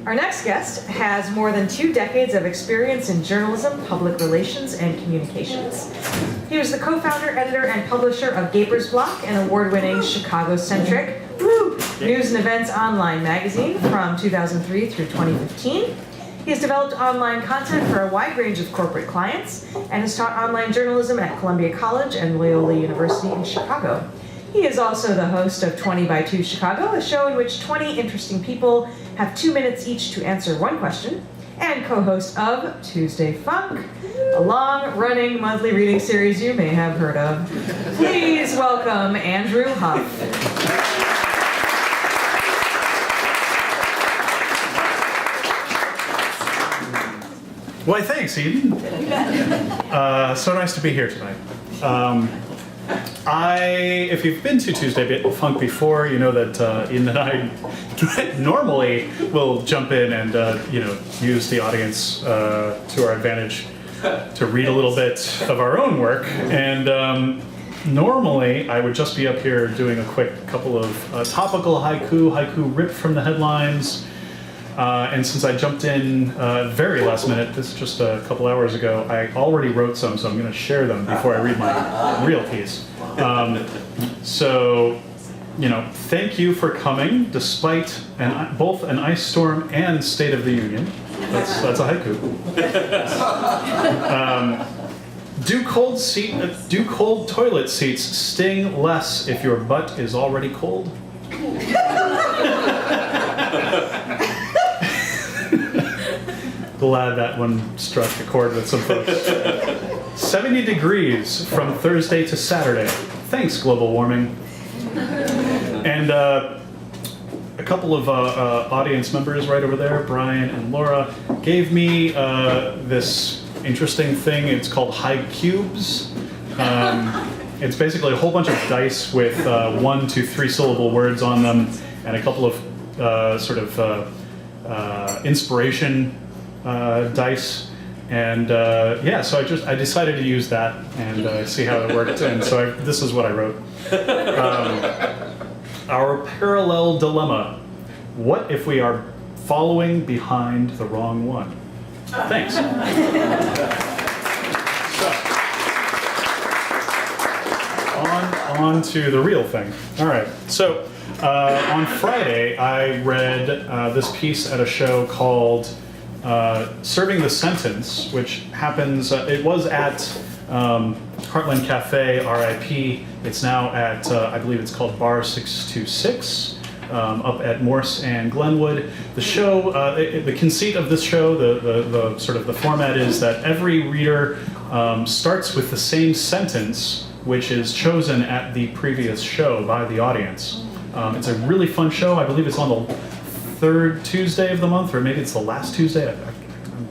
Our next guest has more than 2 decades of experience in journalism, public relations, and communications. He was the co-founder, editor, and publisher of Gaper's Block, an award-winning Chicago-centric news and events online magazine from 2003 through 2015. He has developed online content for a wide range of corporate clients and has taught online journalism at Columbia College and Loyola University in Chicago. He is also the host of 20 by 2 Chicago, a show in which 20 interesting people have 2 minutes each to answer one question, and co-host of Tuesday Funk, a long-running monthly reading series you may have heard of. Please welcome Andrew Huff. Why, thanks, Eden. So nice to be here tonight. If you've been to Tuesday Funk before, you know that Eden and I normally will jump in and use the audience to our advantage to read a little bit of our own work. And normally I would just be up here doing a quick couple of topical haiku ripped from the headlines. And since I jumped in very last minute, this is just a couple hours ago, I already wrote some, so I'm going to share them before I read my real piece. So, thank you for coming, despite both an ice storm and State of the Union. That's a haiku. Do cold toilet seats sting less if your butt is already cold? Glad that one struck a chord with some folks. 70 degrees from Thursday to Saturday. Thanks, global warming. And a couple of audience members right over there, Brian and Laura, gave me this interesting thing. It's called high cubes. It's basically a whole bunch of dice with 1 to 3 syllable words on them and a couple of inspiration dice, and so I decided to use that and see how it worked, and so this is what I wrote. Our parallel dilemma: what if we are following behind the wrong one? Thanks. So, on to the real thing. All right, so on Friday I read this piece at a show called Serving the Sentence, which happens, it was at Heartland Cafe, RIP. It's now at, I believe it's called Bar 626, up at Morse and Glenwood. The show, the conceit of this show, the sort of the format is that every reader starts with the same sentence, which is chosen at the previous show by the audience. It's a really fun show. I believe it's on the 3rd Tuesday of the month, or maybe it's the last Tuesday. I'm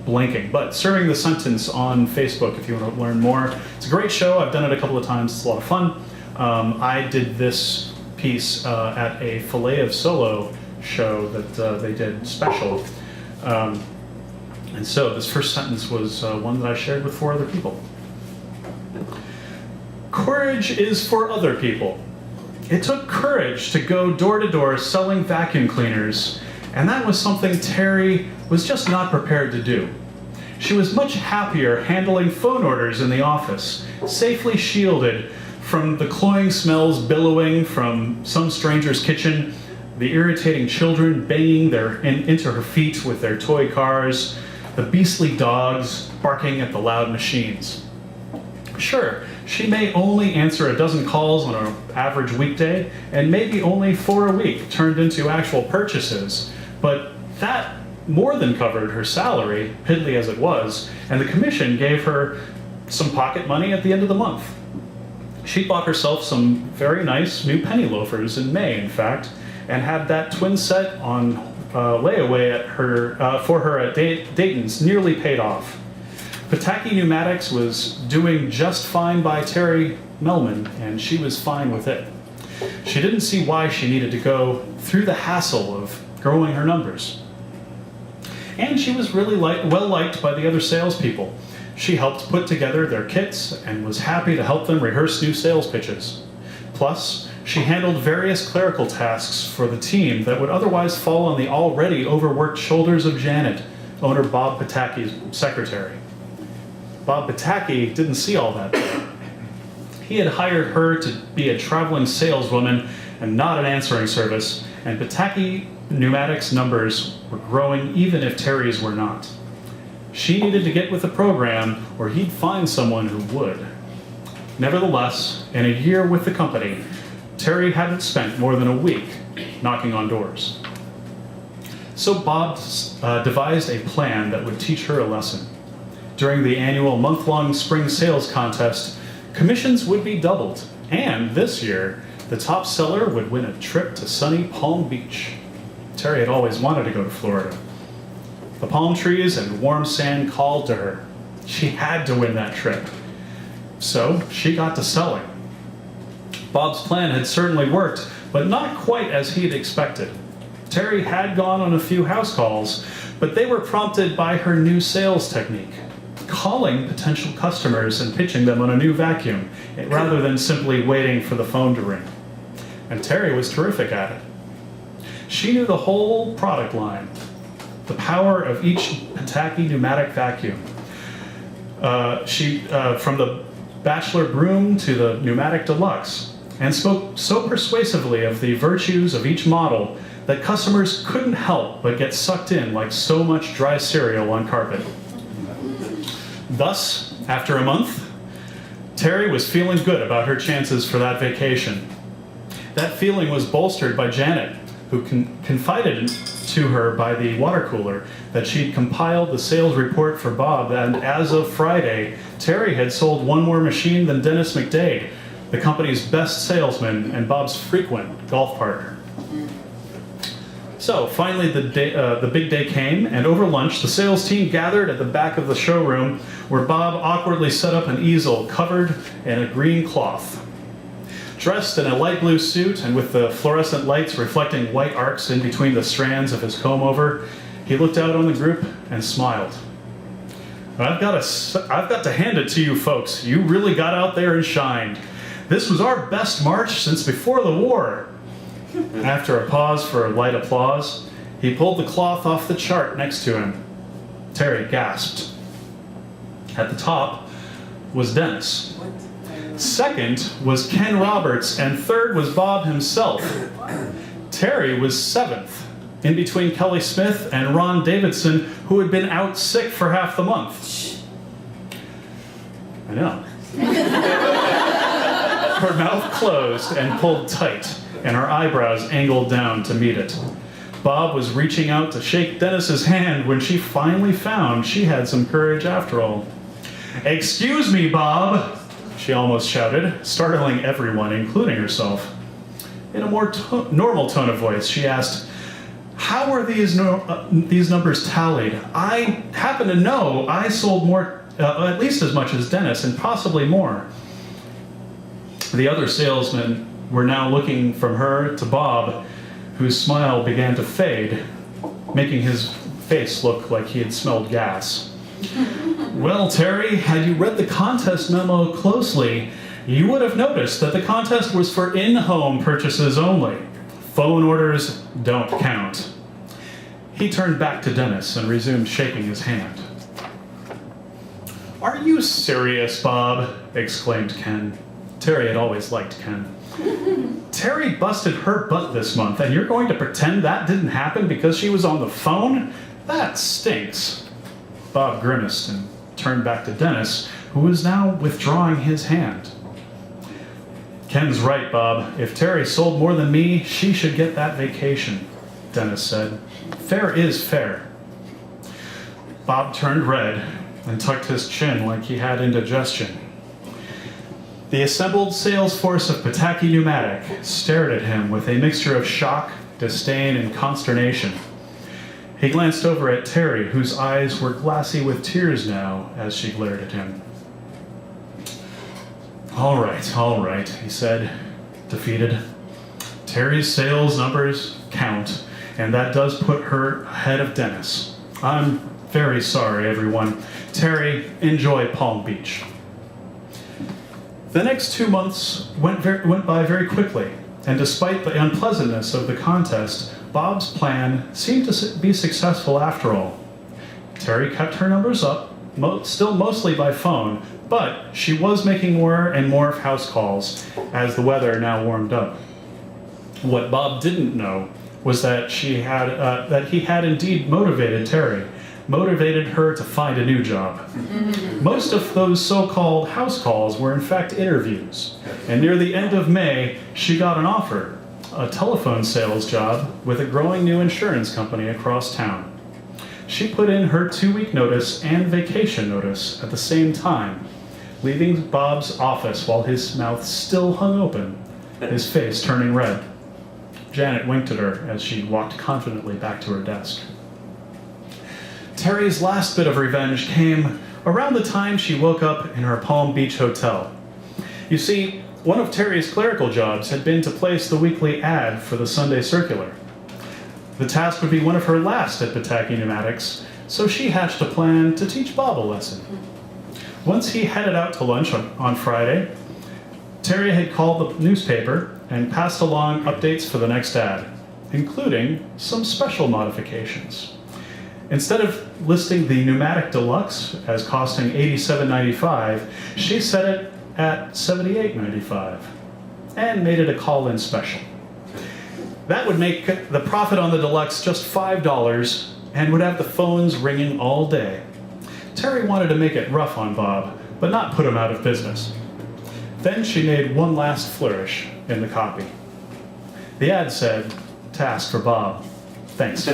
blanking. But Serving the Sentence on Facebook if you want to learn more. It's a great show. I've done it a couple of times. It's a lot of fun. I did this piece at a Filet of Solo show that they did special. And so this first sentence was one that I shared with 4 other people. Courage is for other people. It took courage to go door to door selling vacuum cleaners, and that was something Terry was just not prepared to do. She was much happier handling phone orders in the office, safely shielded from the cloying smells billowing from some stranger's kitchen, the irritating children banging into her feet with their toy cars, the beastly dogs barking at the loud machines. Sure, she may only answer a dozen calls on an average weekday, and maybe only 4 a week turned into actual purchases, but that more than covered her salary, piddly as it was, and the commission gave her some pocket money at the end of the month. She bought herself some very nice new penny loafers in May, in fact, and had that twin set on layaway for her at Dayton's nearly paid off. Pataki Pneumatics was doing just fine by Terry Melman, and she was fine with it. She didn't see why she needed to go through the hassle of growing her numbers. And she was really well liked by the other salespeople. She helped put together their kits and was happy to help them rehearse new sales pitches. Plus, She handled various clerical tasks for the team that would otherwise fall on the already overworked shoulders of Janet, owner Bob Pataki's secretary. Bob Pataki didn't see all that. He had hired her to be a traveling saleswoman and not an answering service, and Pataki Pneumatic's numbers were growing even if Terry's were not. She needed to get with the program or he'd find someone who would. Nevertheless, in a year with the company, Terry hadn't spent more than a week knocking on doors. So Bob devised a plan that would teach her a lesson. During the annual month-long spring sales contest, commissions would be doubled, and this year, the top seller would win a trip to sunny Palm Beach. Terry had always wanted to go to Florida. The palm trees and warm sand called to her. She had to win that trip. So she got to selling. Bob's plan had certainly worked, but not quite as he'd expected. Terry had gone on a few house calls, but they were prompted by her new sales technique, calling potential customers and pitching them on a new vacuum, rather than simply waiting for the phone to ring. And Terry was terrific at it. She knew the whole product line, the power of each Pataki pneumatic vacuum. From the Bachelor Broom to the Pneumatic Deluxe, and spoke so persuasively of the virtues of each model that customers couldn't help but get sucked in like so much dry cereal on carpet. Thus, after a month, Terry was feeling good about her chances for that vacation. That feeling was bolstered by Janet, who confided to her by the water cooler that she'd compiled the sales report for Bob, and as of Friday, Terry had sold one more machine than Dennis McDade, the company's best salesman and Bob's frequent golf partner. So finally the big day came, and over lunch the sales team gathered at the back of the showroom where Bob awkwardly set up an easel covered in a green cloth. Dressed in a light blue suit and with the fluorescent lights reflecting white arcs in between the strands of his comb-over, he looked out on the group and smiled. I've got to hand it to you folks. You really got out there and shined. This was our best March since before the war. After a pause for light applause, he pulled the cloth off the chart next to him. Terry gasped. At the top was Dennis. Second was Ken Roberts, and third was Bob himself. Terry was seventh, in between Kelly Smith and Ron Davidson, who had been out sick for half the month. I know. Her mouth closed and pulled tight, and her eyebrows angled down to meet it. Bob was reaching out to shake Dennis's hand when she finally found she had some courage after all. "Excuse me, Bob," she almost shouted, startling everyone, including herself. In a more normal tone of voice, she asked, "How were these numbers tallied? I happen to know I sold more, at least as much as Dennis, and possibly more." The other salesmen were now looking from her to Bob, whose smile began to fade, making his face look like he had smelled gas. "Well, Terry, had you read the contest memo closely, you would have noticed that the contest was for in-home purchases only. Phone orders don't count." He turned back to Dennis and resumed shaking his hand. "Are you serious, Bob?" exclaimed Ken. Terry had always liked Ken. "Terry busted her butt this month, and you're going to pretend that didn't happen because she was on the phone? That stinks." Bob grimaced and turned back to Dennis, who was now withdrawing his hand. "Ken's right, Bob. If Terry sold more than me, she should get that vacation," Dennis said. "Fair is fair." Bob turned red and tucked his chin like he had indigestion. The assembled sales force of Pataki Pneumatic stared at him with a mixture of shock, disdain, and consternation. He glanced over at Terry, whose eyes were glassy with tears now as she glared at him. All right, he said, defeated. Terry's sales numbers count, and that does put her ahead of Dennis. I'm very sorry, everyone. Terry, enjoy Palm Beach." The next 2 months went by very quickly, And despite the unpleasantness of the contest, Bob's plan seemed to be successful after all. Terry kept her numbers up, still mostly by phone, but she was making more and more house calls as the weather now warmed up. What Bob didn't know was that he had indeed motivated her to find a new job. Most of those so-called house calls were in fact interviews, and near the end of May, she got an offer, a telephone sales job with a growing new insurance company across town. She put in her 2-week notice and vacation notice at the same time, leaving Bob's office while his mouth still hung open, his face turning red. Janet winked at her as she walked confidently back to her desk. Terry's last bit of revenge came around the time she woke up in her Palm Beach hotel. You see, one of Terry's clerical jobs had been to place the weekly ad for the Sunday Circular. The task would be one of her last at Pataki Pneumatics, so she hatched a plan to teach Bob a lesson. Once he headed out to lunch on Friday, Terry had called the newspaper and passed along updates for the next ad, including some special modifications. Instead of listing the Pneumatic Deluxe as costing $87.95, she set it at $78.95 and made it a call-in special. That would make the profit on the Deluxe just $5 and would have the phones ringing all day. Terry wanted to make it rough on Bob, but not put him out of business. Then she made one last flourish in the copy. The ad said, "Task for Bob. Thanks."